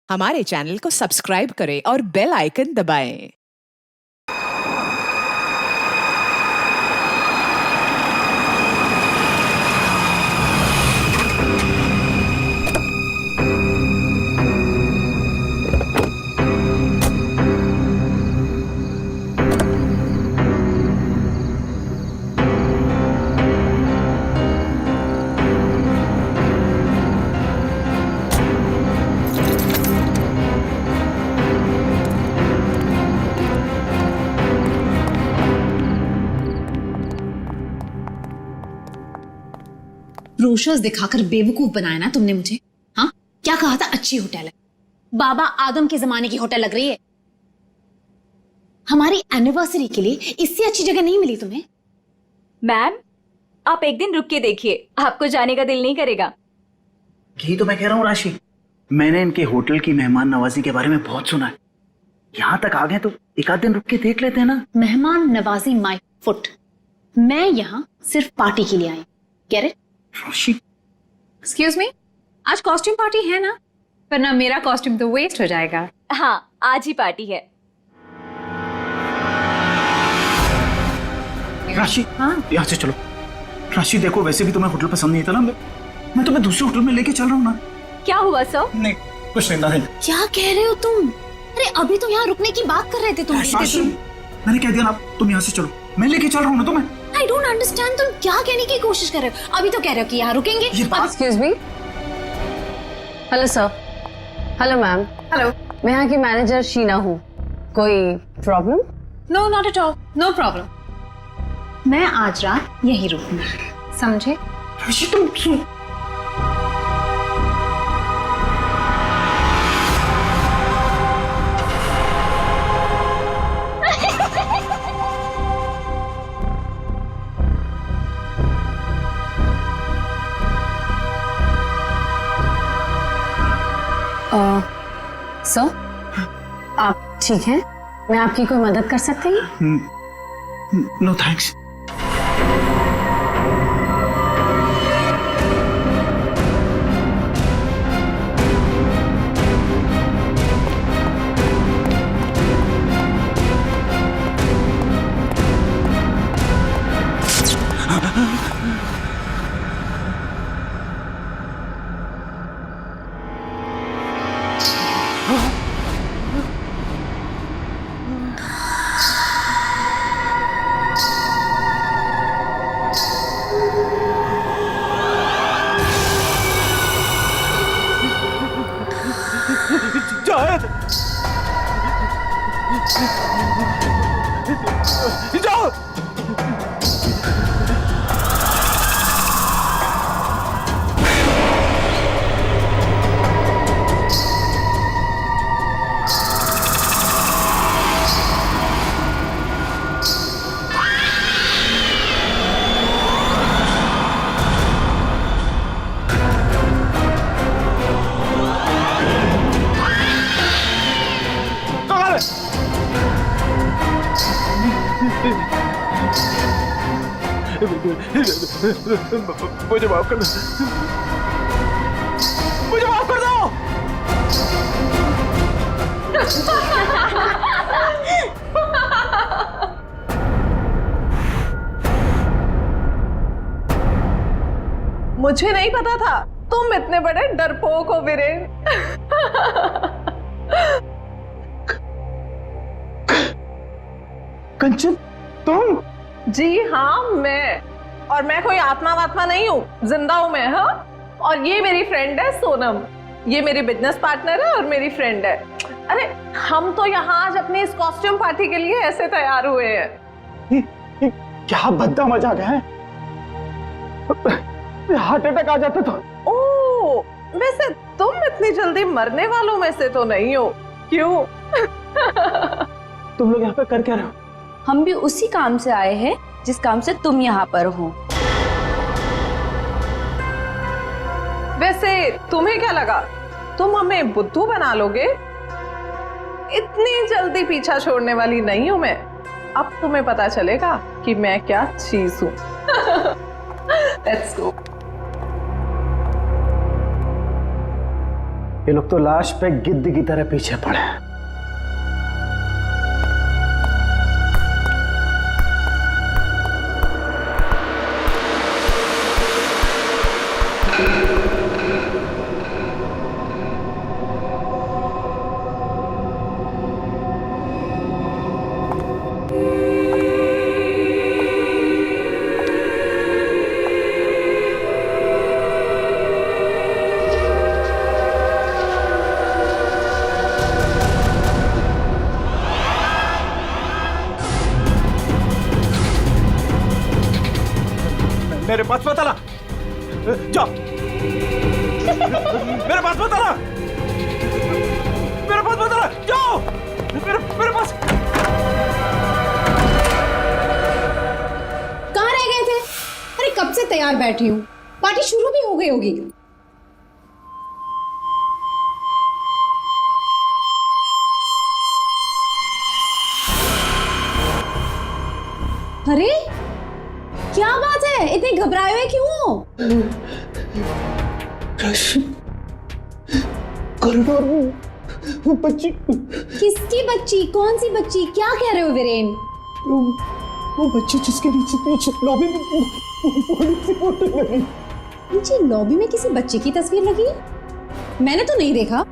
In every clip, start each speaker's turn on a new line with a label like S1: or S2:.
S1: हमारे चैनल को सब्सक्राइब करें और बेल आइकन दबाएं।
S2: ब्रोशर्स दिखाकर बेवकूफ बनाया ना तुमने मुझे। हाँ, क्या कहा था? अच्छी होटल है, बाबा आदम के जमाने की होटल लग रही है। हमारी एनिवर्सरी के लिए इससे अच्छी जगह नहीं मिली तुम्हें?
S3: मैम, आप एक दिन रुक के देखिए, आपको जाने का दिल नहीं करेगा।
S4: यही तो मैं कह रहा हूँ राशि, मैंने इनके होटल की मेहमान नवाजी के बारे में बहुत सुना है। यहाँ तक आ गए तो एक आध दिन रुक के देख लेते हैं ना।
S2: मेहमान नवाजी माय फुट। मैं यहाँ सिर्फ पार्टी के लिए आई। Get it?
S4: Rashi,
S2: excuse me, आज कॉस्ट्यूम पार्टी है ना? वरना मेरा कॉस्ट्यूम तो वेस्ट हो जाएगा।
S3: हाँ, आज ही पार्टी है।
S4: राशि,
S2: हाँ?
S4: यहाँ से चलो। राशि देखो, वैसे भी तुम्हें होटल पसंद नहीं था ना, मैं तुम्हें दूसरे होटल में लेके चल रहा हूँ ना।
S3: क्या हुआ सर?
S4: नहीं, कुछ नहीं।
S2: क्या कह रहे हो तुम? अरे अभी तो यहाँ रुकने की बात कर रहे थे तुम।
S4: राशि, मैंने कह दिया ना, तुम यहाँ से चलो, मैं लेके चल रहा हूँ ना तुम्हें।
S2: आई डोंट अंडरस्टैंड, तुम क्या कहने की कोशिश कर रहे हो? अभी तो कह रहे हो कि यहाँ रुकेंगे।
S5: Excuse me. Hello sir. Hello ma'am.
S2: Hello.
S5: मैं यहाँ की मैनेजर शीना हूँ। कोई problem?
S2: No, not at all, no problem. मैं आज रात यहीं रुकूंगी, समझे?
S4: राशि तुम सुनो।
S5: सर, आप ठीक हैं? मैं आपकी कोई मदद कर सकती हूँ?
S4: No thanks. जाओ। मुझे माफ कर दो, मुझे माफ कर दो।
S6: मुझे नहीं पता था तुम इतने बड़े डरपोक हो वीरेन।
S4: कंचन, तुम?
S6: जी हाँ, और मैं कोई आत्मा वात्मा नहीं हूँ, जिंदा हूँ मैं। हाँ, और ये मेरी फ्रेंड है सोनम, ये मेरी बिजनेस पार्टनर है और मेरी फ्रेंड है। अरे हम तो यहाँ आज अपनी इस कॉस्ट्यूम पार्टी के लिए ऐसे तैयार हुए हैं।
S4: क्या भद्दा मजाक है, हार्ट अटैक आ जाता था।
S6: ओह, वैसे तुम इतनी जल्दी मरने वालों में से तो नहीं हो, क्यों?
S4: तुम लोग यहाँ पे कर क्या रहे हो?
S3: हम भी उसी काम से आए हैं जिस काम से तुम यहाँ पर हो।
S6: वैसे तुम्हें क्या लगा तुम हमें बुद्धू बना लोगे? इतनी जल्दी पीछा छोड़ने वाली नहीं हूं मैं। अब तुम्हें पता चलेगा कि मैं क्या चीज हूं। Let's go.
S4: ये लोग तो लाश पे गिद्ध की तरह पीछे पड़े हैं। मेरे पास मत आना, जाओ। मेरे पास मत आना, मेरे पास मत आना, जाओ। मेरे पास।
S2: कहाँ रह गए थे? अरे कब से तैयार बैठी हूँ, पार्टी शुरू भी हो गई होगी। अरे क्या बात है, इतने घबराए हुए क्यों?
S4: कॉरिडोर में वो बच्ची।
S2: किसकी बच्ची? कौन सी बच्ची? क्या कह रहे हो वीरेन?
S4: वो बच्ची जिसके नीचे लॉबी में बड़ी सी फोटो लगी।
S2: नीचे लॉबी में किसी बच्चे की तस्वीर लगी? मैंने तो नहीं देखा।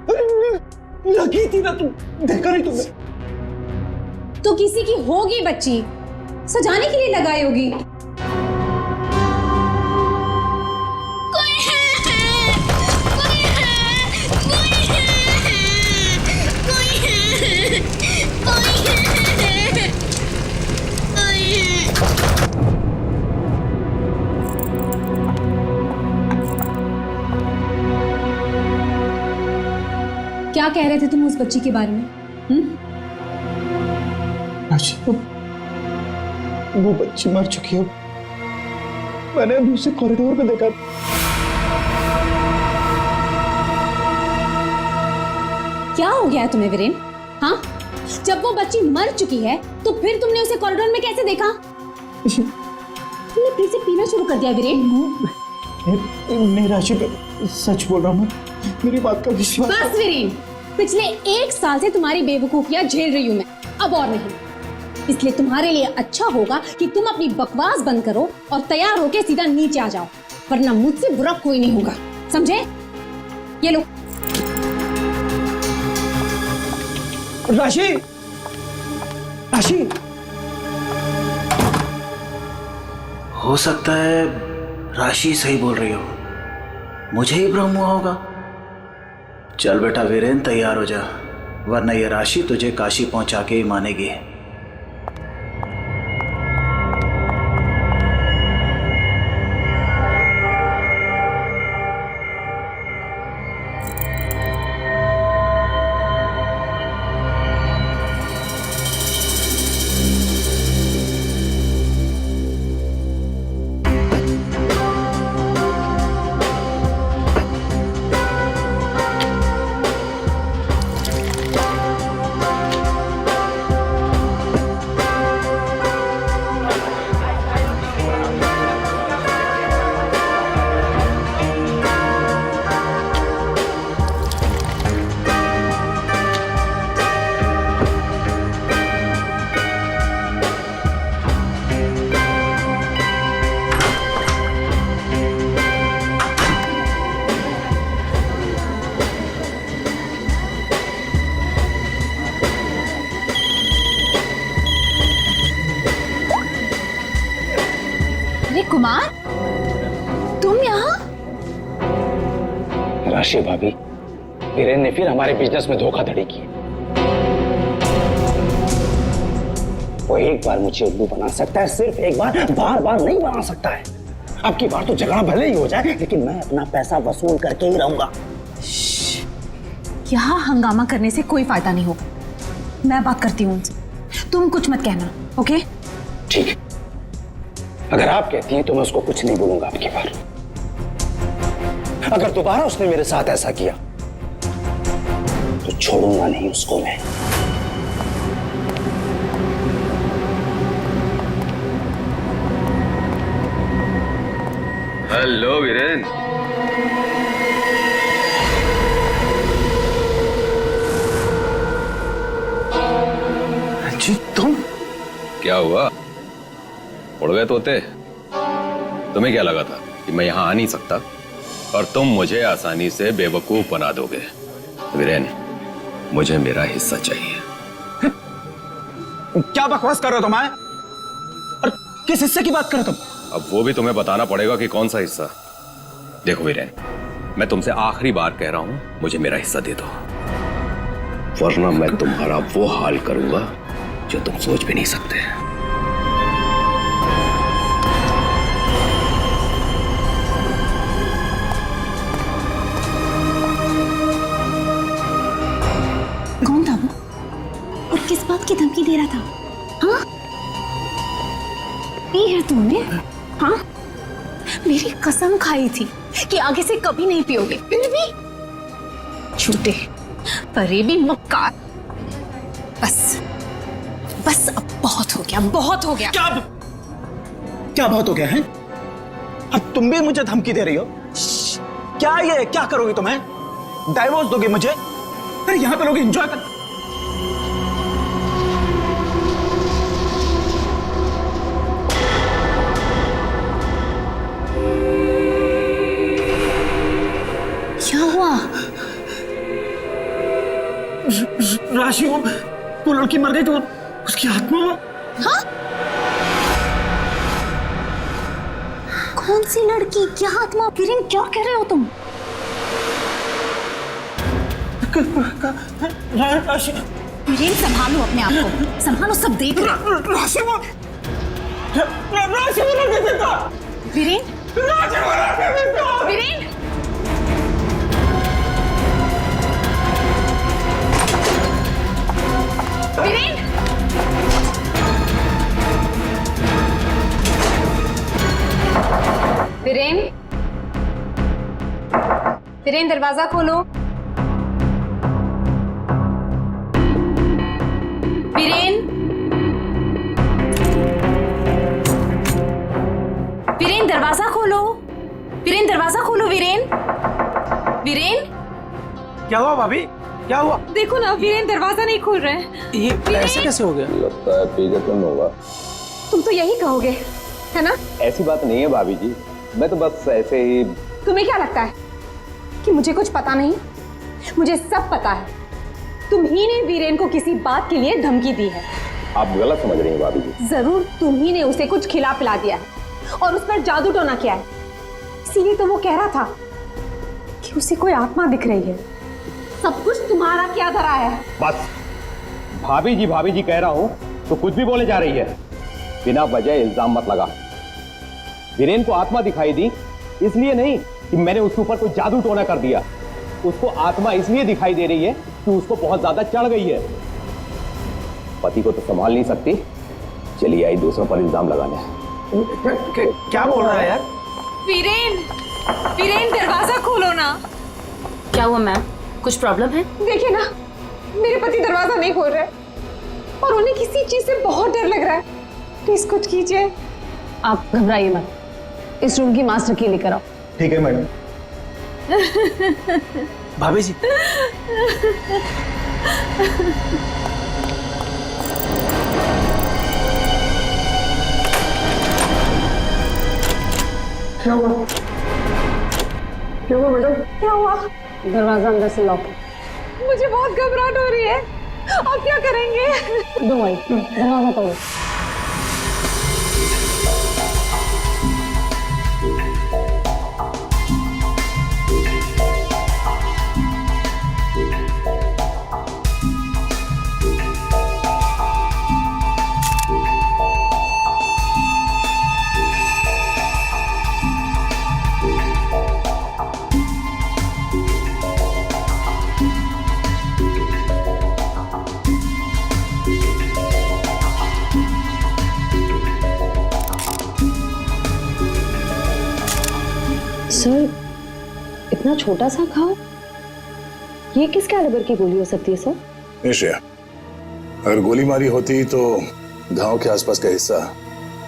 S4: लगी थी ना, तुम देखा नहीं तुमने?
S2: तो किसी की होगी बच्ची, सजाने के लिए लगाई होगी। क्या कह रहे थे तुम उस बच्ची के बारे में?
S4: वो बच्ची मर चुकी है। मैंने अभी उसे कॉरिडोर में देखा।
S2: क्या हो गया है तुम्हें वीरेन? हाँ, जब वो बच्ची मर चुकी है तो फिर तुमने उसे कॉरिडोर में कैसे देखा? तुमने फिर से पीना शुरू कर दिया वीरेन?
S4: नहीं राशि, सच बोल रहा हूँ, मेरी बात का विश्वास।
S2: बस वीरेन, पिछले 1 साल से तुम्हारी बेवकूफियां झेल रही हूं मैं, अब और नहीं। इसलिए तुम्हारे लिए अच्छा होगा कि तुम अपनी बकवास बंद करो और तैयार होके सीधा नीचे आ जाओ, वरना मुझसे बुरा कोई नहीं होगा, समझे? ये लो।
S4: राशि, राशि, हो सकता है राशि सही बोल रही हो, मुझे ही भ्रम हुआ होगा। चल बेटा वीरेन, तैयार हो जा, वरना ये राशि तुझे काशी पहुंचा के ही मानेगी।
S2: कुमार, तुम यहाँ?
S7: राशि भाभी, वीरेन ने फिर हमारे बिजनेस में धोखाधड़ी की। वो एक बार मुझे उल्लू बना सकता है, सिर्फ एक बार, बार बार नहीं बना सकता है। अब की बार तो झगड़ा भले ही हो जाए, लेकिन मैं अपना पैसा वसूल करके ही रहूंगा।
S2: यहाँ हंगामा करने से कोई फायदा नहीं होगा, मैं बात करती हूँ उनसे, तुम कुछ मत कहना, ओके?
S7: ठीक है, अगर आप कहती हैं तो मैं उसको कुछ नहीं बोलूंगा आपकी बार। अगर दोबारा उसने मेरे साथ ऐसा किया तो छोड़ूंगा नहीं उसको मैं।
S8: हेलो वीरेन।
S7: जी तुम?
S8: क्या हुआ? उड़ गए तोते? तुम्हें क्या लगा था कि मैं यहां आ नहीं सकता और तुम मुझे आसानी से बेवकूफ बना दोगे? वीरेन, मुझे मेरा हिस्सा चाहिए।
S7: क्या बकवास कर रहे हो तुम? और किस हिस्से की बात कर रहे हो तुम?
S8: अब वो भी तुम्हें बताना पड़ेगा कि कौन सा हिस्सा। देखो वीरेन, मैं तुमसे आखिरी बार कह रहा हूं, मुझे मेरा हिस्सा दे दो, वरना मैं तुम्हारा वो हाल करूंगा जो तुम सोच भी नहीं सकते।
S2: कौन था वो और किस बात की धमकी दे रहा था? हाँ, ये है तुमने? हाँ, मेरी कसम खाई थी कि आगे से कभी नहीं पियोगे, फिर भी झूठे फरेबी मक्कार। बस बस अब बहुत हो गया, बहुत हो गया।
S7: क्या बहुत हो गया है? अब तुम भी मुझे धमकी दे रही हो? क्या ये क्या करोगी तुम्हें? डाइवोर्स दोगे मुझे? अरे यहाँ पे लोग एंजॉय कर।
S2: क्या हुआ?
S7: राशि, वो लड़की मर गई तो उसकी आत्मा।
S2: हाँ? कौन सी लड़की? क्या आत्मा? वीरेन, क्या कह रहे हो तुम?
S7: राशि,
S2: वीरेन, संभालो अपने आप को, संभालो, सब देख रहे हैं।
S7: राशि वो लड़की देता।
S2: वीरेन,
S7: राशि वो लड़की देता।
S2: वीरेन, वीरेन, वीरेन, वीरेन, दरवाजा खोलो। वीरेन, वीरेन, दरवाजा खोलो। वीरेन, दरवाजा खोलो। वीरेन, वीरेन,
S7: क्या हुआ भाभी? क्या हुआ?
S2: देखो ना, वीरेन दरवाजा नहीं खोल रहे हैं।
S7: ये ऐसे कैसे हो गया?
S8: लगता है पी के तुम होगा।
S2: तुम तो यही कहोगे, है ना?
S8: ऐसी बात नहीं है भाभी जी, मैं तो बस ऐसे ही।
S2: तुम्हें क्या लगता है कि मुझे कुछ पता नहीं? मुझे सब पता है। तुम ही ने वीरेन को किसी बात के लिए धमकी दी है।
S8: आप गलत समझ रही हैं भाभी जी।
S2: जरूर तुम ही ने उसे कुछ खिला पिला दिया है और उस पर जादू टोना किया है। इसीलिए तो वो कह रहा था कि उसे कोई आत्मा दिख रही है। सब कुछ तुम्हारा क्या धरा है?
S8: बस भाभी जी कह रहा हूं तो कुछ भी बोले जा रही है। बिना वजह इल्जाम मत लगा। वीरेन को आत्मा दिखाई दी इसलिए नहीं कि मैंने उसके ऊपर कोई जादू टोना कर दिया। उसको आत्मा इसलिए दिखाई दे रही है कि उसको बहुत ज्यादा चढ़ गई है। पति को तो संभाल नहीं सकती, चलिए आई दूसरों पर इल्जाम लगाने।
S7: क्या बोल रहा है यार?
S2: वीरेन, वीरेन, दरवाजा खोलो ना।
S5: क्या हुआ मैम? कुछ प्रॉब्लम है?
S2: देखिए ना, मेरे पति दरवाजा नहीं खोल रहे और उन्हें किसी चीज से बहुत डर लग रहा है। प्लीज कुछ कीजिए।
S5: आप घबराइए मत, इस रूम की मास्टर की लेकर आओ।
S7: ठीक है मैडम। भाभी जी, क्या हुआ? क्या हुआ मैडम?
S2: क्या हुआ?
S5: दरवाजा अंदर से लॉक है।
S2: मुझे बहुत घबराहट हो रही है। अब क्या करेंगे?
S5: दो भाई, दरवाजा तोड़ो। सर, इतना छोटा सा घाव, ये किस कैलिबर की गोली हो सकती है सर?
S9: निश्चय, अगर गोली मारी होती तो घाव के आसपास का हिस्सा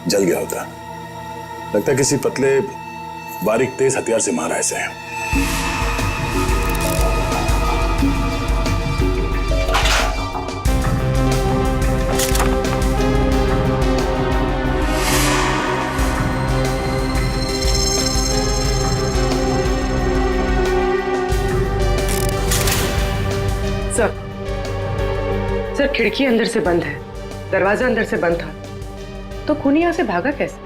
S9: जल गया होता। लगता है किसी पतले बारीक तेज हथियार से मारा ऐसे।
S10: सर खिड़की अंदर से बंद है, दरवाजा अंदर से बंद था, तो खूनी यहाँ से भागा कैसे?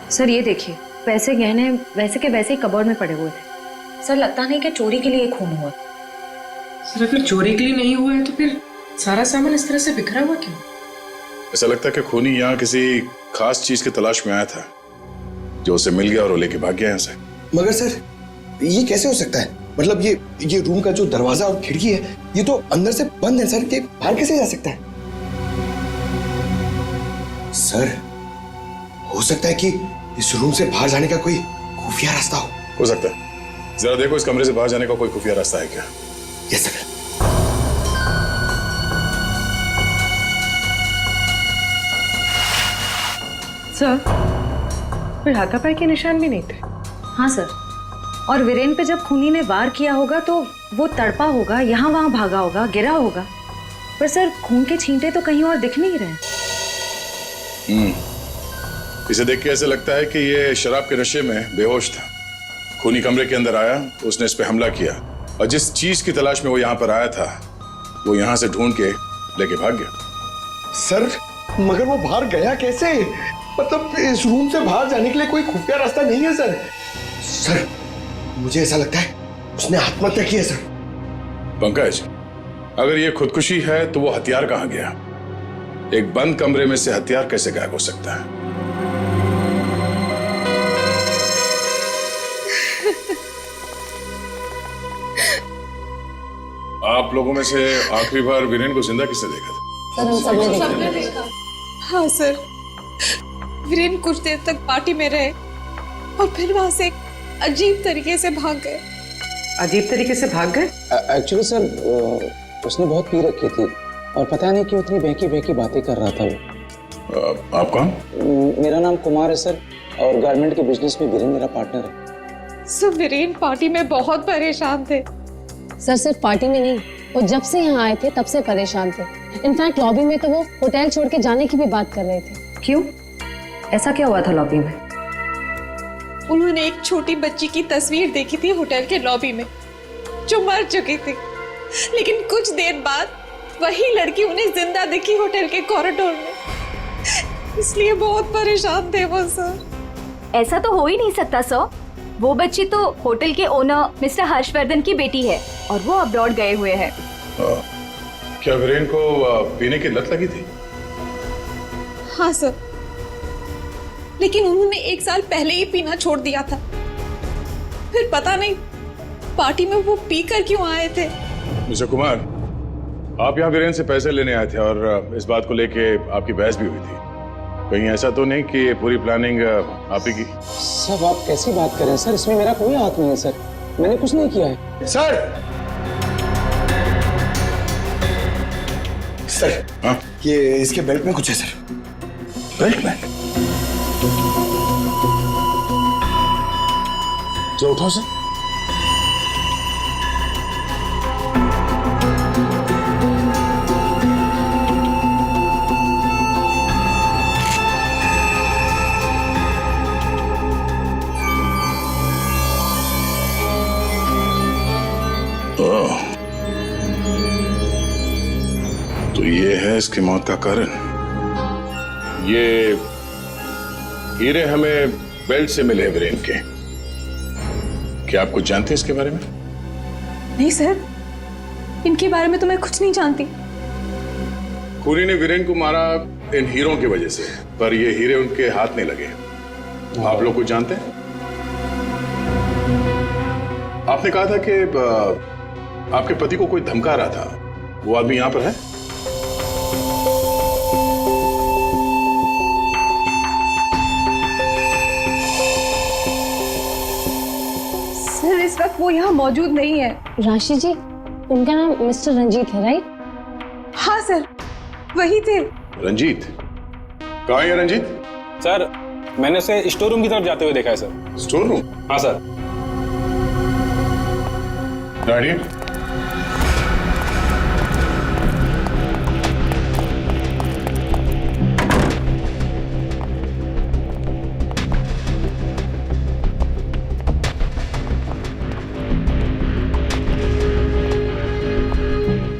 S5: सर ये देखिए, पैसे गहने वैसे के वैसे ही कबर्ड में पड़े हुए थे। सर लगता नहीं कि चोरी के लिए खून हुआ।
S10: सर अगर चोरी के लिए नहीं हुआ है तो फिर सारा सामान इस तरह से बिखरा हुआ क्यों?
S9: ऐसा लगता है कि खूनी यहाँ किसी खास चीज की तलाश में आया था, जो उसे मिल गया और वो लेके भाग गया यहाँ से।
S11: मगर सर ये कैसे हो सकता है? मतलब ये रूम का जो दरवाजा और खिड़की है ये तो अंदर से बंद है सर, ये बाहर कैसे जा सकता है? सर हो सकता है कि इस रूम से बाहर जाने का कोई खुफिया रास्ता हो
S9: सकता है। जरा देखो इस कमरे से बाहर जाने का कोई खुफिया रास्ता है क्या?
S11: Yes sir.
S10: सर कोई हाथापाई के निशान भी नहीं थे।
S5: हाँ सर, और वीरेन पे जब खूनी ने वार किया होगा तो वो तड़पा होगा, यहाँ वहां भागा होगा, गिरा होगा, पर सर खून के छींटे तो कहीं और दिख नहीं रहे।
S9: इसे देख के ऐसे लगता है कि ये शराब के नशे में बेहोश था। खूनी कमरे के अंदर आया, उसने इस पे हमला किया और जिस चीज की तलाश में वो यहाँ पर आया था वो यहाँ से ढूंढ के लेके भाग गया।
S11: सर मगर वो बाहर गया कैसे? मतलब इस रूम से बाहर जाने के लिए कोई खुफिया रास्ता नहीं है सर। सर मुझे ऐसा लगता है उसने आत्महत्या की है सर।
S9: पंकज, अगर ये खुदकुशी है तो वो हथियार कहाँ गया? एक बंद कमरे में से हथियार कैसे गायब हो सकता है? आप लोगों में से आखिरी बार वीरेन को जिंदा किसने देखा था?
S5: सर हम सबने देखा।
S12: हाँ सर, वीरेन कुछ देर तक पार्टी में रहे और फिर वहां से एक अजीब तरीके से भाग गए।
S10: अजीब तरीके से भाग गए?
S13: एक्चुअली सर उसने बहुत पी रखी थी और पता नहीं क्यों इतनी बहकी बहकी बातें कर रहा था वो।
S9: आप कौन?
S13: मेरा नाम कुमार है सर, और गारमेंट के बिजनेस में वीरेन मेरा पार्टनर है।
S12: सर वीरेन पार्टी में बहुत परेशान थे।
S2: सर सिर्फ पार्टी में नहीं, वो जब से यहाँ आए थे तब से परेशान थे। इनफैक्ट लॉबी में तो वो होटल छोड़ के जाने की भी बात कर रहे थे।
S5: क्यों? ऐसा क्या हुआ था लॉबी में?
S12: उन्होंने एक छोटी बच्ची की तस्वीर देखी थी होटल के लॉबी में जो मर चुकी थी, लेकिन कुछ देर बाद वही लड़की उन्हें जिंदा दिखी होटल के कॉरिडोर में। इसलिए बहुत परेशान थे वो सर।
S3: ऐसा तो हो ही नहीं सकता सर, वो बच्ची तो होटल के ओनर मिस्टर हर्षवर्धन की बेटी है और वो अब्रॉड गए हुए हैं।
S9: क्या वीरेन को पीने की लत लगी थी?
S12: हाँ सर, लेकिन उन्होंने 1 साल पहले ही पीना छोड़ दिया था। फिर पता नहीं पार्टी में वो पीकर क्यों आए थे।
S9: मिस्टर कुमार, आप यहाँ वीरेन से पैसे लेने आए थे और इस बात को लेके आपकी बहस भी हुई थी। कहीं ऐसा तो नहीं कि ये पूरी प्लानिंग आप ही की?
S13: सब आप कैसी बात कर रहे हैं सर, इसमें मेरा कोई हाथ नहीं है सर, मैंने कुछ नहीं किया है।
S11: सर सर
S9: हाँ?
S11: ये इसके बेल्ट में कुछ है सर।
S9: बेल्ट में? जो उठाओ सर। तो ये है इसकी मौत का कारण। ये हीरे हमें बेल्ट से मिले वीरेन के। क्या आप कुछ जानते हैं इसके बारे में?
S12: नहीं सर, इनके बारे में तो मैं कुछ नहीं जानती।
S9: खूनी ने वीरेन को मारा इन हीरों की वजह से, पर ये हीरे उनके हाथ नहीं लगे। आप लोग कुछ जानते हैं? आपने कहा था कि आपके पति को कोई धमका रहा था, वो आदमी यहां पर है?
S12: सर इस वक्त वो यहाँ मौजूद नहीं है।
S2: राशि जी, उनका नाम मिस्टर रंजीत है राइट?
S12: हाँ सर, वही थे।
S9: रंजीत? कहाँ है रंजीत?
S8: सर मैंने उसे स्टोर रूम की तरफ जाते हुए देखा है सर।
S9: Store room?
S8: हाँ सर।
S9: गाड़ी?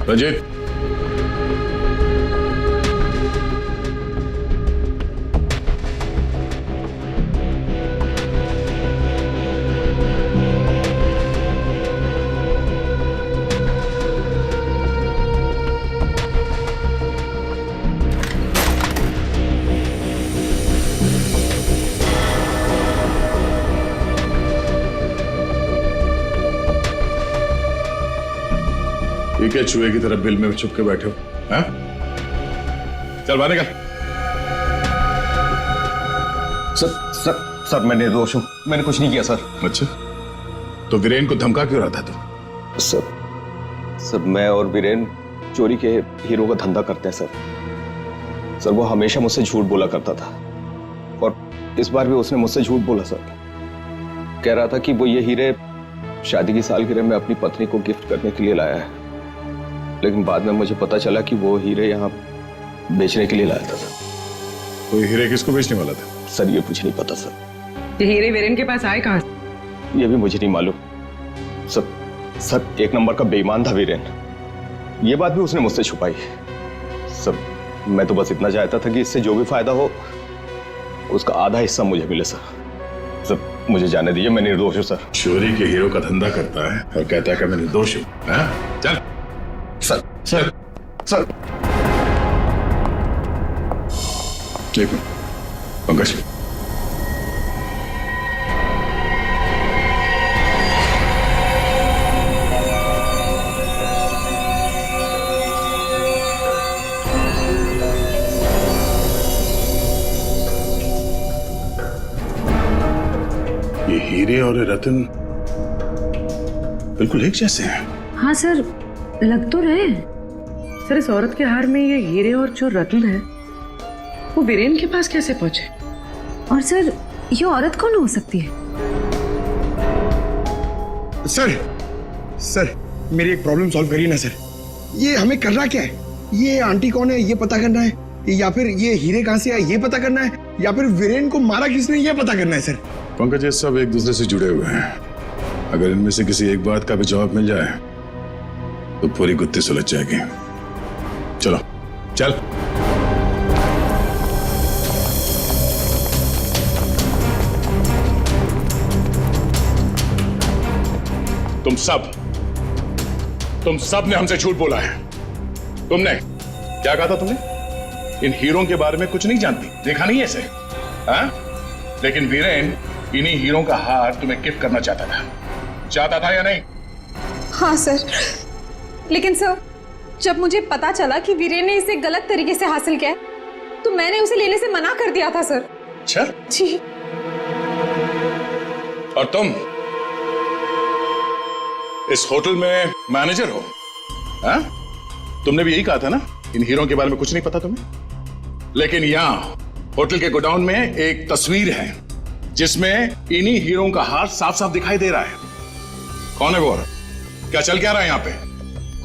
S9: रंजीत, ये क्या चूहे की तरफ बिल में छुप के बैठे हो? हाँ? चल बाहर निकल।
S8: सर मैं निर्दोष हूं, मैंने कुछ नहीं किया सर।
S9: अच्छा, तो वीरेन को धमका क्यों रहा था तू?
S8: सर मैं और वीरेन चोरी के हीरो का धंधा करते हैं सर। वो हमेशा मुझसे झूठ बोला करता था और इस बार भी उसने मुझसे झूठ बोला सर। कह रहा था कि वो ये हीरे शादी की सालगिरह में अपनी पत्नी को गिफ्ट करने के लिए लाया है, लेकिन बाद में मुझे पता चला कि वो हीरे यहाँ बेचने के लिए लाया था।
S9: तो ये हीरे किसको बेचने वाला था?
S8: सर ये मुझे नहीं पता सर।
S10: ये हीरे वीरेन के पास आए कहां से?
S8: ये भी मुझे नहीं मालूम सर। एक नंबर का बेईमान था वीरेन, ये बात भी उसने मुझसे छुपाई। सर मैं तो बस इतना चाहता था कि इससे जो भी फायदा हो उसका आधा हिस्सा मुझे मिले सर मुझे जाने दीजिए, मैं निर्दोष हूँ सर।
S9: चोरी के हीरो का धंधा करता है और कहता है कि मैं निर्दोष हूँ। चल
S8: सर
S9: एक मिनट पंकज, ये हीरे और रतन बिल्कुल एक जैसे हैं।
S5: हाँ सर, लग तो रहे।
S10: सर इस औरत के हार में ये हीरे और जो रत्न है वो वीरेन के पास कैसे पहुंचे?
S5: और सर ये औरत कौन हो सकती है?
S11: सर मेरी एक प्रॉब्लम सॉल्व करिए ना सर। ये हमें करना क्या है? ये आंटी कौन है ये पता करना है, या फिर ये हीरे कहां से आए ये पता करना है, या फिर वीरेन को मारा किसने ये पता करना है सर।
S9: पंकज, ये सब एक दूसरे से जुड़े हुए हैं। अगर इनमें से किसी एक बात का भी जवाब मिल जाए तो पूरी गुत्थी सुलझ जाएगी। चलो चल। तुम सब ने हमसे झूठ बोला है। तुमने क्या कहा था? तुमने इन हीरों के बारे में कुछ नहीं जानती, देखा नहीं ऐसे? हाँ? लेकिन वीरेन इन्हीं हीरों का हार तुम्हें गिफ्ट करना चाहता था या नहीं?
S12: हाँ सर, लेकिन सर जब मुझे पता चला कि वीरेन ने इसे गलत तरीके से हासिल किया तो मैंने उसे लेने से मना कर दिया था सर।
S9: अच्छा
S12: जी।
S9: और तुम इस होटल में मैनेजर हो? हाँ? तुमने भी यही कहा था ना, इन हीरों के बारे में कुछ नहीं पता तुम्हें। लेकिन यहाँ होटल के गोडाउन में एक तस्वीर है जिसमें इन्हीं हीरों का हार साफ साफ दिखाई दे रहा है। कौन है वो? क्या चल क्या रहा है यहाँ पे?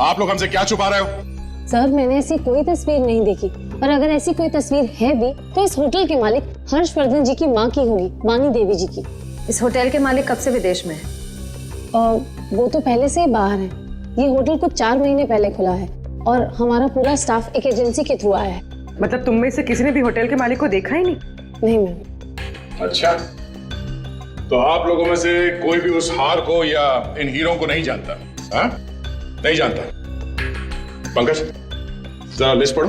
S9: आप लोग हमसे क्या छुपा रहे हो?
S2: सर मैंने ऐसी कोई तस्वीर नहीं देखी, और अगर ऐसी कोई तस्वीर है भी तो इस होटल के मालिक हर्षवर्धन जी की माँ की होगी, वाणी देवी जी की।
S5: इस होटल के मालिक कब से विदेश में है?
S2: वो तो पहले से ही बाहर है। ये होटल कुछ 4 महीने पहले खुला है और हमारा पूरा स्टाफ एक एजेंसी के थ्रू आया है।
S10: मतलब तुम में से किसी ने भी होटल के मालिक को देखा ही नहीं?
S2: नहीं मैम।
S9: अच्छा, तो आप लोगों में से कोई भी उस हार को या इन हीरों को नहीं जानता? हाँ? नहीं जानता? पंकज जरा लिस्ट पढ़ो।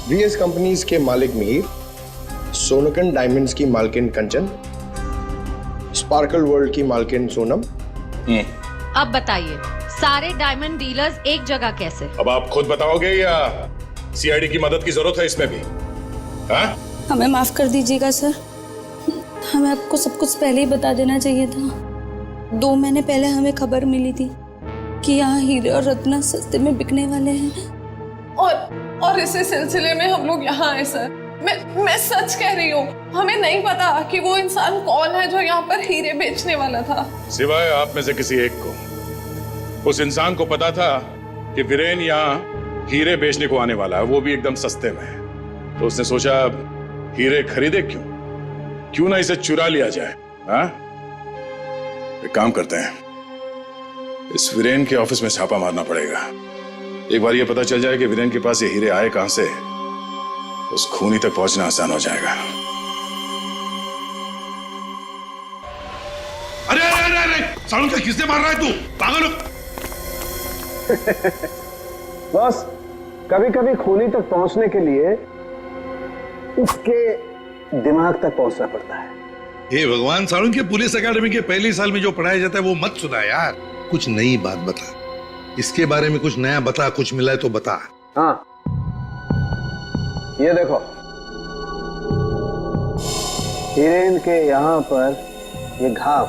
S11: वीएस कंपनीज के मालिक मीर, सोनकन डायमंड्स की मालकिन कंचन, स्पार्कल वर्ल्ड की मालकिन सोनम।
S14: अब बताइए, सारे डायमंड डीलर्स एक जगह कैसे?
S9: अब आप खुद बताओगे या सीआईडी की मदद की जरूरत है इसमें भी? हाँ?
S15: हमें माफ कर दीजिएगा सर, हमें आपको सब कुछ पहले ही बता देना चाहिए था। 2 महीने पहले हमें खबर मिली थी कि यहाँ हीरे और रत्न सस्ते में बिकने वाले हैं,
S6: और इसी सिलसिले में हम लोग यहाँ आए सर। मैं सच कह रही हूँ, हमें नहीं पता कि वो इंसान कौन है जो यहाँ पर हीरे बेचने वाला था।
S9: सिवाय आप में से किसी एक को उस इंसान को पता था कि वीरेन यहाँ हीरे बेचने को आने वाला है, वो भी एकदम सस्ते में। तो उसने सोचा हीरे खरीदे क्यों ना इसे चुरा लिया जाए। हाँ? एक काम करते हैं, इस वीरेन के ऑफिस में छापा मारना पड़ेगा। एक बार ये पता चल जाए कि वीरेन के पास ये हीरे आए कहां से, उस खूनी तक पहुंचना आसान हो जाएगा।
S16: अरे अरे अरे अरे सालू का किसने मार रहा है तू? पागल हो?
S13: बॉस, कभी कभी खूनी तक पहुंचने के लिए उसके दिमाग तक पहुंचना पड़ता है।
S16: हे भगवान, सालू के पुलिस अकेडमी के पहले साल में जो पढ़ाया जाता है वो मत सुना यार। कुछ नई बात बता, इसके बारे में कुछ नया बता, कुछ मिला है तो बता।
S13: हाँ, ये देखो, हीरेन के यहाँ पर ये घाव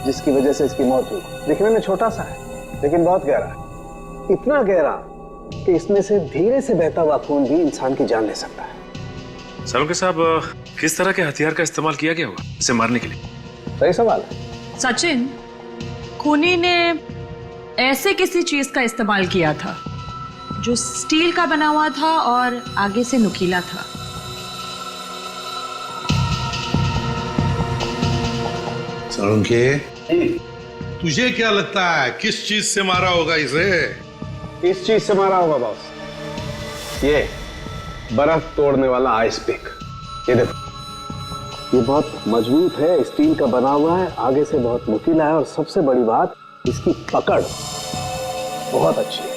S13: जिसकी वजह से इसकी मौत हुई, दिखने में छोटा सा है लेकिन बहुत गहरा है। इतना गहरा कि इसमें से धीरे से बहता हुआ खून भी इंसान की जान ले सकता है।
S17: सालुंके साहब, किस तरह के हथियार का इस्तेमाल किया गया होगा इसे मारने के लिए?
S13: सही सवाल है।
S18: सचिन, खूनी ने ऐसे किसी चीज का इस्तेमाल किया था जो स्टील का बना हुआ था और आगे से नुकीला था।
S16: सालुंके, तुझे क्या लगता है किस चीज से मारा होगा इसे?
S13: इस चीज से मारा होगा बॉस, ये बर्फ तोड़ने वाला आइस पिक। ये देखो, ये बहुत मजबूत है, स्टील का बना हुआ है, आगे से बहुत नुकीला है और सबसे बड़ी बात, इसकी पकड़ बहुत अच्छी है।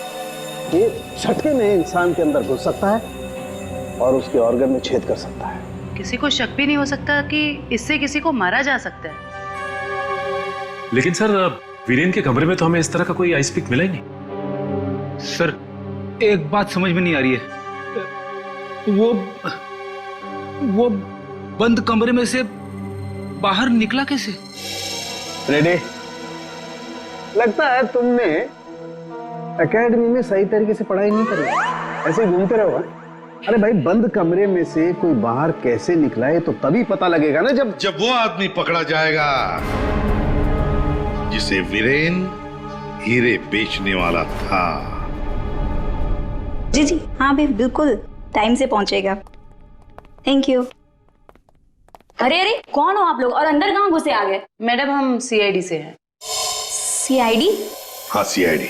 S13: ये झटके में इंसान के अंदर घुस सकता है और उसके ऑर्गन में छेद कर सकता है।
S18: किसी को शक भी नहीं हो सकता कि इससे किसी को मारा जा सकता है।
S17: लेकिन सर, वीरेन के कमरे में तो हमें इस तरह का कोई आइस पिक मिला ही नहीं।
S19: सर, एक बात समझ में नहीं आ रही है, वो बंद कमरे में से बाहर निकला कैसे?
S13: रेडी? लगता है तुमने एकेडमी में सही तरीके से पढ़ाई नहीं करी, ऐसे ही घूमते रहो। अरे भाई, बंद कमरे में से कोई बाहर कैसे निकला है तो तभी पता लगेगा ना जब
S16: वो आदमी पकड़ा जाएगा जिसे वीरेन हीरे बेचने वाला था।
S20: जी जी हाँ भाई, बिल्कुल टाइम से पहुंचेगा। Thank you.
S3: अरे अरे, कौन हो आप लोग और अंदर कहाँ घुसे आ गए?
S18: मैडम, हम सीआईडी से हैं।
S3: सीआईडी?
S16: हाँ, सीआईडी।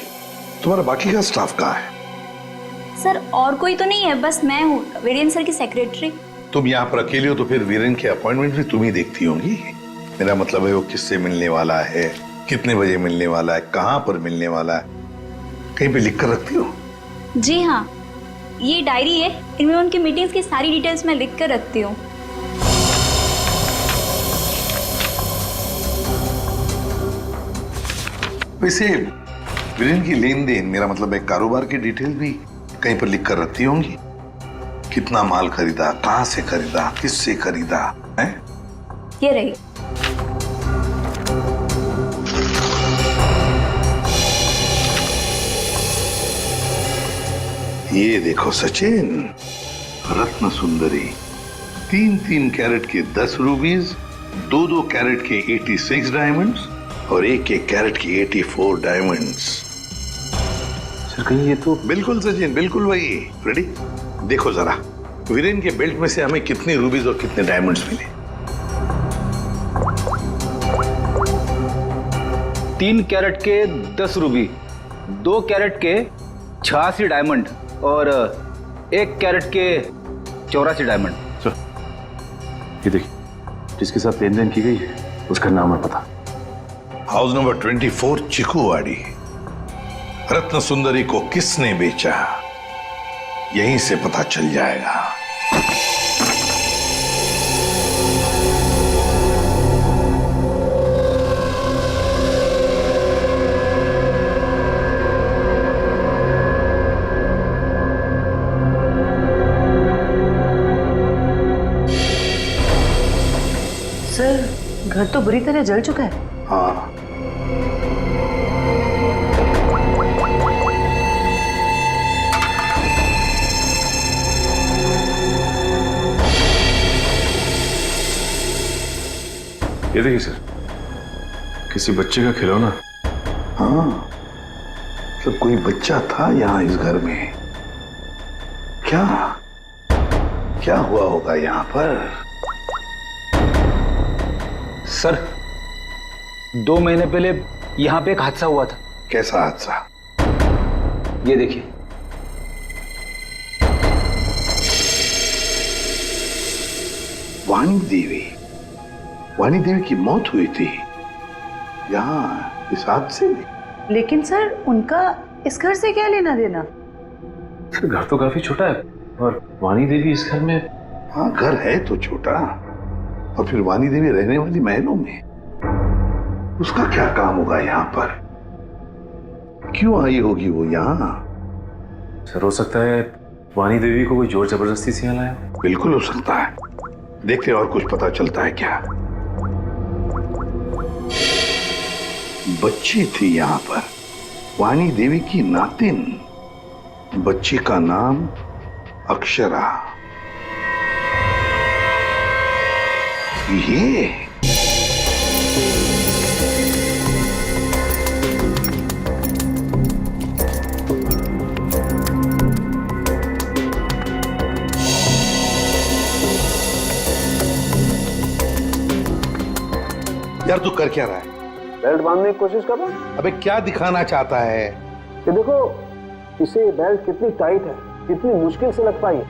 S16: तुम्हारा बाकी का स्टाफ कहाँ है?
S20: सर, और कोई तो नहीं है, बस मैं हूँ, वीरेन सर की सेक्रेटरी।
S16: तुम यहाँ पर अकेले हो तो फिर वीरेन के अपॉइंटमेंट भी तुम ही देखती होंगी। मेरा मतलब है वो किससे मिलने वाला है, कितने बजे मिलने वाला है, कहाँ पर मिलने वाला है, कहीं पे लिख कर रखती हो?
S20: जी हाँ, ये डायरी है, इनमें उनकी मीटिंग्स की सारी डिटेल्स मैं लिख कर रखती हूँ।
S16: वैसे वीरेन की लेन देन, मेरा मतलब है कारोबार की डिटेल भी कहीं पर लिख कर रखती होंगी। कितना माल खरीदा, कहाँ से खरीदा, किससे खरीदा है?
S20: ये रही।
S16: ये देखो सचिन, रत्न सुंदरी, 3-3 कैरेट के 10 रूबीज, 2-2 कैरेट के 86 डायमंड्स और 1-1 कैरेट की 84 डायमंड्स।
S13: सर, कहीं ये तो
S16: बिल्कुल सचिन, बिल्कुल वही। रेडी? देखो जरा, वीरेन के बेल्ट में से हमें कितने रूबीज और कितने डायमंड्स मिले?
S19: 3 कैरेट के 10 रूबी, 2 कैरेट के 86 डायमंड और 1 कैरेट के 84 डायमंड।
S17: ये देखिए, जिसके साथ लेन देन की गई है उसका नाम है पता।
S16: House number 24, चिकुवाड़ी। रत्न सुंदरी को किसने बेचा, यहीं से पता चल जाएगा।
S18: सर, घर तो बुरी तरह जल चुका है।
S16: हाँ,
S17: ये देखिए सर, किसी बच्चे का खिलौना।
S16: हाँ, तो कोई बच्चा था यहाँ इस घर में। क्या क्या हुआ होगा यहाँ पर?
S19: सर, 2 महीने पहले यहाँ पे एक हादसा हुआ था।
S16: कैसा हादसा?
S19: ये देखिए,
S16: वाणी देवी की मौत हुई थी यहाँ इस हादसे में।
S5: लेकिन सर, उनका इस घर से क्या लेना देना?
S17: सर घर तो काफी छोटा है और वाणी देवी इस घर में।
S16: हाँ, घर है तो छोटा, और फिर वाणी देवी रहने वाली महलों में। उसका क्या काम होगा यहाँ पर? क्यों आई होगी वो यहाँ?
S17: सर हो सकता है वाणी देवी को कोई जोर जबरदस्ती से यहाँ लाया।
S16: बिल्कुल हो सकता है। देखते और कुछ पता चलता है क्या। बच्ची थी यहाँ पर, वाणी देवी की नातिन। बच्ची का नाम अक्षरा। ये यार, तू कर क्या रहा है?
S13: बेल्ट बांधने की कोशिश कर रहा हूं।
S16: अबे क्या दिखाना चाहता है?
S13: ये देखो, इसे बेल्ट कितनी टाइट है, कितनी मुश्किल से लग पाई है।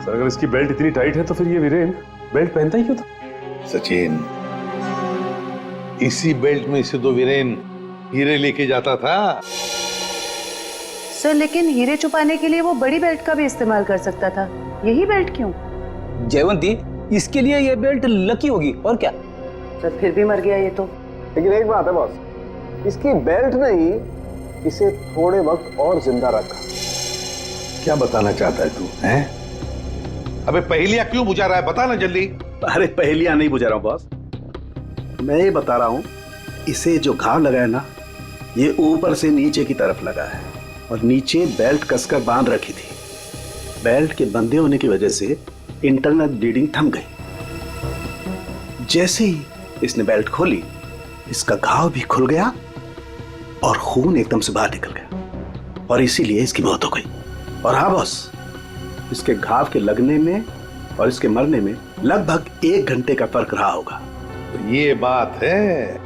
S17: सर अगर इसकी बेल्ट इतनी टाइट है तो फिर ये वीरेन बेल्ट पहनता ही क्यों था?
S16: सचिन, इसी बेल्ट में से तो वीरेन हीरे लेके जाता था।
S5: सर, लेकिन हीरे छुपाने के लिए वो बड़ी बेल्ट का भी इस्तेमाल कर सकता था। यही बेल्ट क्यों?
S19: जयवंती, इसके लिए ये बेल्ट लकी होगी और क्या।
S5: सर फिर भी मर गया ये तो।
S13: लेकिन एक बात है बॉस, इसकी बेल्ट ने ही इसे थोड़े वक्त और जिंदा रखा।
S16: क्या बताना चाहता है तू? हैं? अबे पहेलियां क्यों बुझा रहा है? बता ना जल्दी।
S7: अरे पहेलियां नहीं बुझा रहा हूं बॉस, मैं ये बता रहा हूं, इसे जो घाव लगा है ना, ये ऊपर से नीचे की तरफ लगा है और नीचे बेल्ट कसकर बांध रखी थी। बेल्ट के बंधे होने की वजह से इंटरनल ब्लीडिंग थम गई। जैसे ही इसने बेल्ट खोली, इसका घाव भी खुल गया और खून एकदम से बाहर निकल गया और इसीलिए इसकी मौत हो गई। और हाँ बॉस, इसके घाव के लगने में और इसके मरने में लगभग 1 घंटे का फर्क रहा होगा।
S16: तो ये बात है,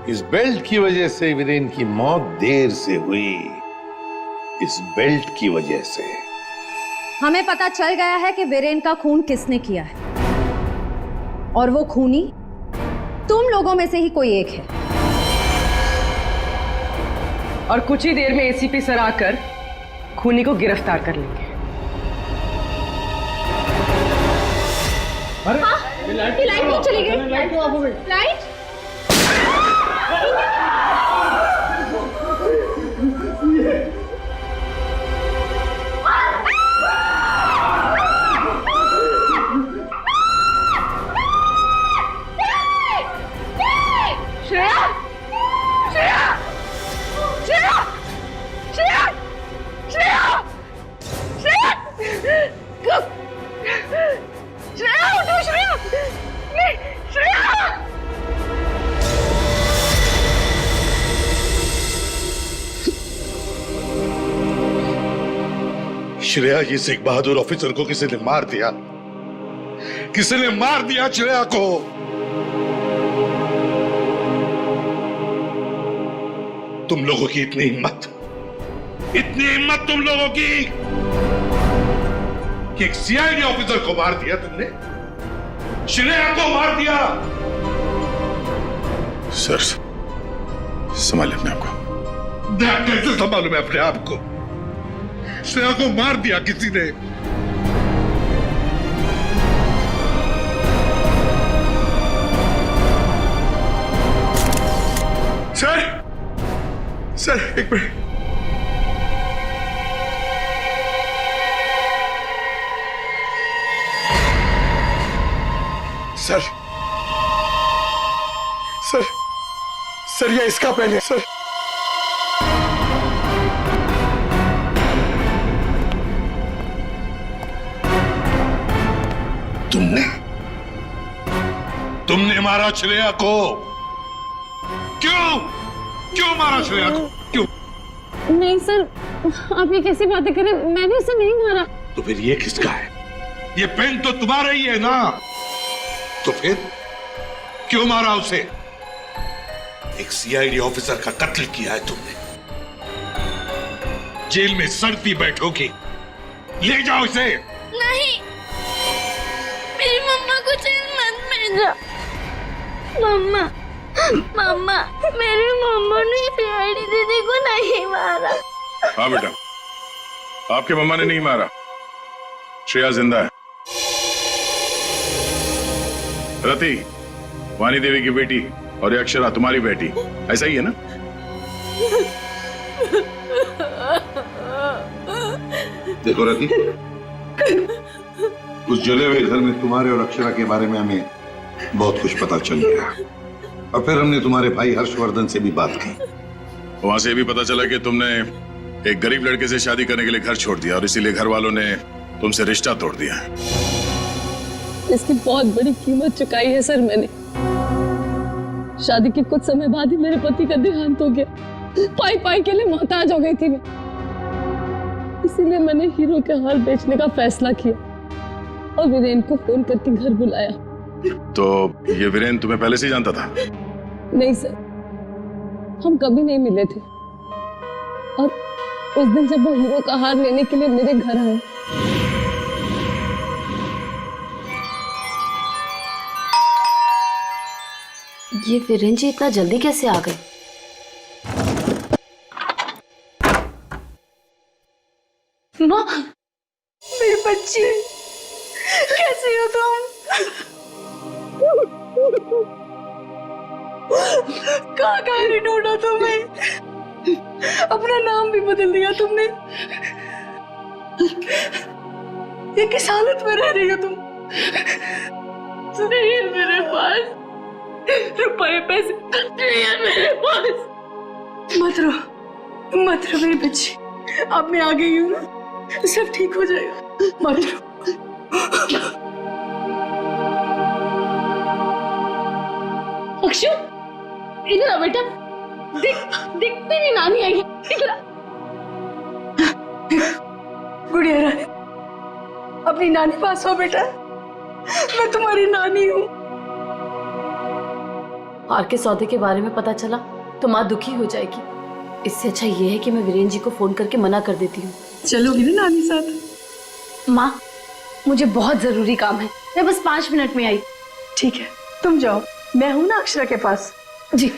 S16: इस बेल्ट की वजह से वीरेन की मौत देर से हुई। इस बेल्ट की वजह से।
S2: हमें पता चल गया है कि वीरेन का खून किसने किया है, और वो खूनी तुम लोगों में से ही कोई एक है।
S10: और कुछ ही देर में एसीपी सर आकर खूनी को गिरफ्तार कर लेंगे।
S2: अरे लाइट नहीं चली गई। लाइट
S16: श्रेया, ये सिख बहादुर ऑफिसर को किसी ने मार दिया। किसी ने मार दिया श्रेया को। तुम लोगों की इतनी हिम्मत तुम लोगों की कि एक सीआईडी ऑफिसर को मार दिया तुमने, श्रेया को मार दिया।
S9: सर संभालिए अपने आप को।
S16: कैसे संभालूं मैं अपने आप को? श्रेया को मार दिया किसी ने।
S9: सर एक मिनट।
S11: सर ये इसका पेन है सर।
S16: तुमने मारा श्रेया को। क्यों मारा श्रेया को? क्यों?
S2: नहीं सर, आप ये कैसी बातें करें, मैंने उसे नहीं मारा।
S16: तो फिर ये किसका है? ये पेन तो तुम्हारा ही है ना। तो फिर क्यों मारा उसे? एक सीआईडी ऑफिसर का कत्ल किया है तुमने, जेल में सड़ती बैठोगी। ले जाओ इसे।
S15: नहीं, मेरी मम्मा को जेल मत भेजा। मम्मा, मम्मा, मेरी मम्मा ने सीआईडी दीदी को नहीं मारा।
S9: हाँ बेटा, आपके मम्मा ने नहीं मारा। श्रेया जिंदा है। रति, वानी देवी की बेटी, और ये अक्षरा तुम्हारी बेटी, ऐसा ही है ना?
S16: देखो रति, उस जले हुए घर में तुम्हारे और अक्षरा के बारे में हमें बहुत कुछ पता चल गया, और फिर हमने तुम्हारे भाई हर्षवर्धन से भी बात की।
S9: वहां से भी पता चला कि तुमने एक गरीब लड़के से शादी करने के लिए घर छोड़ दिया, और इसीलिए घर वालों ने तुमसे रिश्ता तोड़ दिया।
S21: इसकी बहुत बड़ी कीमत चुकाई है सर मैंने। शादी के कुछ समय बाद ही मेरे पति का देहांत हो गया। पाई पाई के लिए मोहताज हो गई थी मैं, इसीलिए मैंने हीरो के हार बेचने का फैसला किया और वीरेन को फोन करके घर बुलाया।
S9: तो ये वीरेन तुम्हें पहले से ही जानता था?
S21: नहीं सर, हम कभी नहीं मिले थे, और उस दिन जब वो हीरो का हार लेने के लिए मेरे घर आए,
S14: ये वीरेन जी इतना जल्दी कैसे आ गए?
S15: माँ, मेरी बच्ची, कैसी हो तुम? कहाँ कहाँ नहीं ढूंढा तुम्हें? अपना नाम भी बदल दिया तुमने। ये किस हालत में रह रही हो तुम? नहीं है मेरे पास रुपए पैसे, नहीं है मेरे पास। मत रो मेरी बच्ची, अब मैं आ गई हूँ ना, सब ठीक हो जाएगा, मत रो। अक्षु, इधर आ बेटा, देख तेरी नानी आई है, इधर आ। गुड़िया रानी, अपनी नानी पास हो बेटा, मैं तुम्हारी नानी हूँ।
S14: हार के सौदे के बारे में पता चला तो माँ दुखी हो जाएगी। इससे अच्छा ये है कि मैं वीरेन जी को फोन करके मना कर देती हूँ।
S21: चलोगी ना नानी साथ?
S14: माँ, मुझे बहुत जरूरी काम है, मैं बस 5 मिनट में आई।
S21: ठीक है, तुम जाओ, मैं हूं ना अक्षरा के पास।
S14: जी।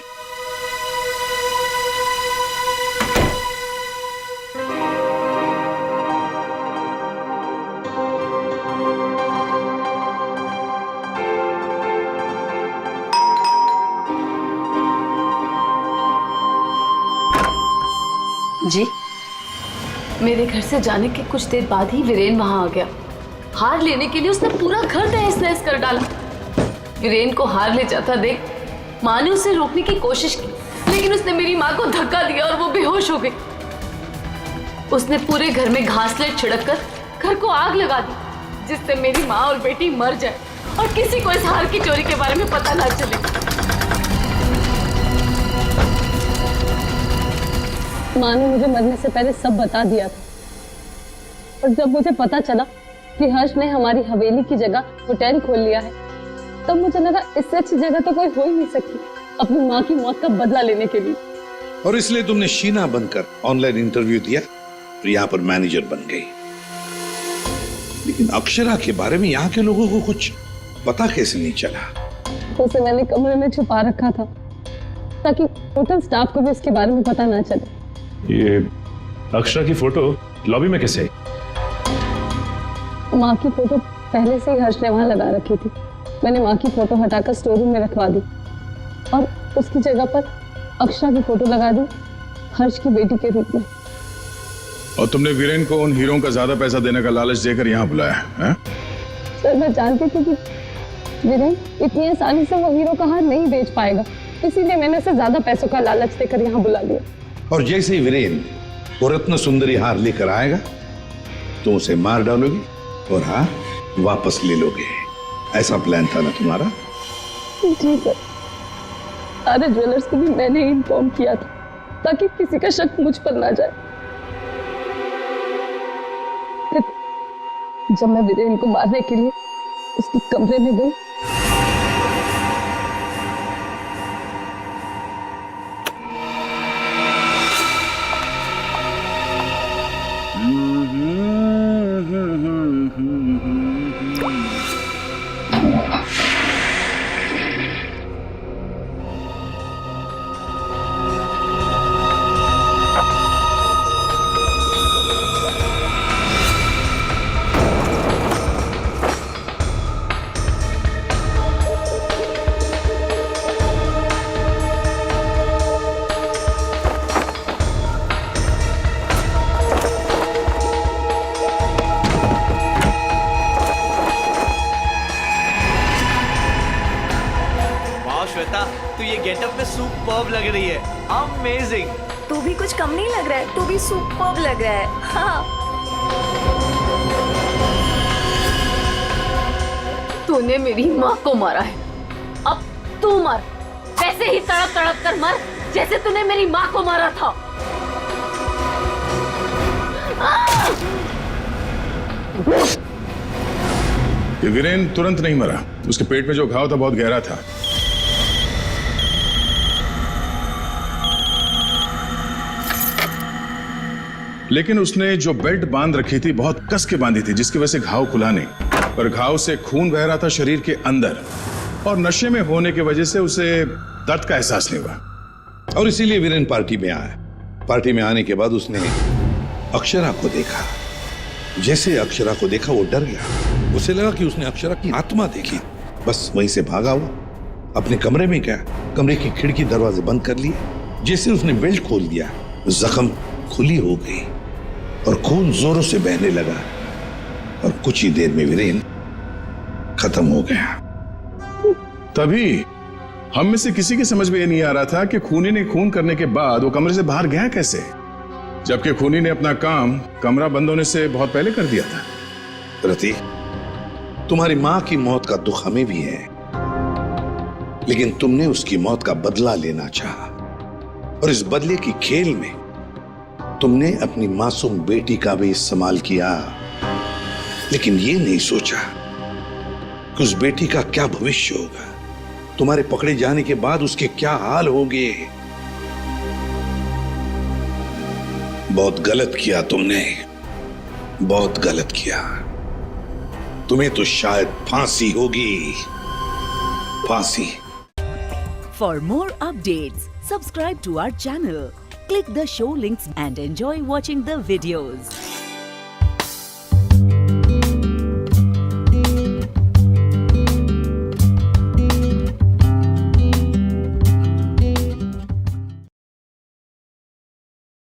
S14: जी, मेरे घर से जाने के कुछ देर बाद ही वीरेन वहां आ गया। हार लेने के लिए उसने पूरा घर तहस नहस कर डाला। वीरेन को हार ले जाता देख माँ ने उसे रोकने की कोशिश की, लेकिन उसने मेरी माँ को धक्का दिया और वो बेहोश हो गई। उसने पूरे घर में घासलेट छिड़क कर घर को आग लगा दी, जिससे मेरी माँ और बेटी मर जाए और किसी को इस हार की चोरी के बारे में पता ना चले।
S21: माँ ने मुझे मरने से पहले सब बता दिया था, और जब मुझे पता चला कि हर्ष ने हमारी हवेली की जगह होटल खोल लिया है, तब मुझे लगा इससे अच्छी जगह तो कोई हो ही नहीं सकती अपनी माँ की मौत का बदला लेने के लिए।
S16: और इसलिए तुमने शीना बनकर ऑनलाइन इंटरव्यू दिया और यहाँ पर मैनेजर बन गई। लेकिन अक्षरा के बारे में यहाँ के लोगों को कुछ पता कैसे नहीं चला?
S21: उसे मैंने कमरे में छुपा रखा था ताकि होटल स्टाफ को भी उसके बारे में पता ना चले।
S17: ये अक्षरा की फोटो लॉबी में कैसे आई?
S21: माँ की फोटो पहले से ही हर्ष ने वहां लगा रखी थी। मैंने माँ की फोटो हटाकर स्टोर रूम में रखवा दी और उसकी जगह पर अक्षरा की फोटो लगा दी हर्ष की बेटी के रूप में।
S9: और तुमने वीरेन को उन हीरों का ज्यादा पैसा देने का लालच देकर यहाँ बुलाया है?
S21: सर, मैं जानती थी कि वीरेन इतनी आसानी से वो हीरो का हार नहीं बेच पाएगा, इसीलिए मैंने उसे ज्यादा पैसों का लालच देकर यहाँ बुला लिया।
S16: और जैसे ही वीरेन वो रत्न सुंदरी हार लेकर आएगा तो उसे मार डालोगी और हाँ वापस ले लोगे। ऐसा प्लान था ना तुम्हारा?
S21: जी सर, सारे ज्वेलर्स को भी मैंने ही इन्फॉर्म किया था ताकि किसी का शक मुझ पर ना जाए। फिर जब मैं वीरेन को मारने के लिए उसके कमरे में गई,
S1: सुपर्ब लग रही है, अमेजिंग।
S3: तू भी कुछ कम नहीं लग रहा है, तू भी सुपर्ब लग रहा है। हाँ।
S14: तूने मेरी माँ को मारा है, अब तू मर, वैसे ही तड़प तड़प कर मर जैसे तूने मेरी माँ को मारा था।
S9: ये वीरेन तुरंत नहीं मरा, उसके पेट में जो घाव था बहुत गहरा था। लेकिन उसने जो बेल्ट बांध रखी थी बहुत कस के बांधी थी, जिसकी वजह से घाव खुला नहीं, और घाव से खून बह रहा था शरीर के अंदर, और नशे में होने की वजह से उसे दर्द का एहसास नहीं हुआ।
S16: और इसीलिए वीरेन पार्टी में आया। पार्टी में आने के बाद उसने अक्षरा को देखा। जैसे अक्षरा को देखा वो डर गया, उसे लगा कि उसने अक्षरा की आत्मा देखी। बस वहीं से भागा हुआ अपने कमरे में गया, कमरे की खिड़की दरवाजे बंद कर लिए। जैसे उसने बेल्ट खोल दिया, जख्म खुली हो गई और खून जोरों से बहने लगा, और कुछ ही देर में वीरेन खत्म हो गया।
S9: तभी हम में से किसी की समझ में ये नहीं आ रहा था कि खूनी ने खून करने के बाद वो कमरे से बाहर गया कैसे, जबकि खूनी ने अपना काम कमरा बंद होने से बहुत पहले कर दिया था।
S16: रति, तुम्हारी मां की मौत का दुख हमें भी है, लेकिन तुमने उसकी मौत का बदला लेना चाहा, और इस बदले की खेल में तुमने अपनी मासूम बेटी का भी इस्तेमाल किया, लेकिन ये नहीं सोचा कि उस बेटी का क्या भविष्य होगा, तुम्हारे पकड़े जाने के बाद उसके क्या हाल होंगे। बहुत गलत किया तुमने, बहुत गलत किया। तुम्हें तो शायद फांसी होगी, फांसी।
S22: For more updates, subscribe to our channel, click the show links and enjoy watching the videos.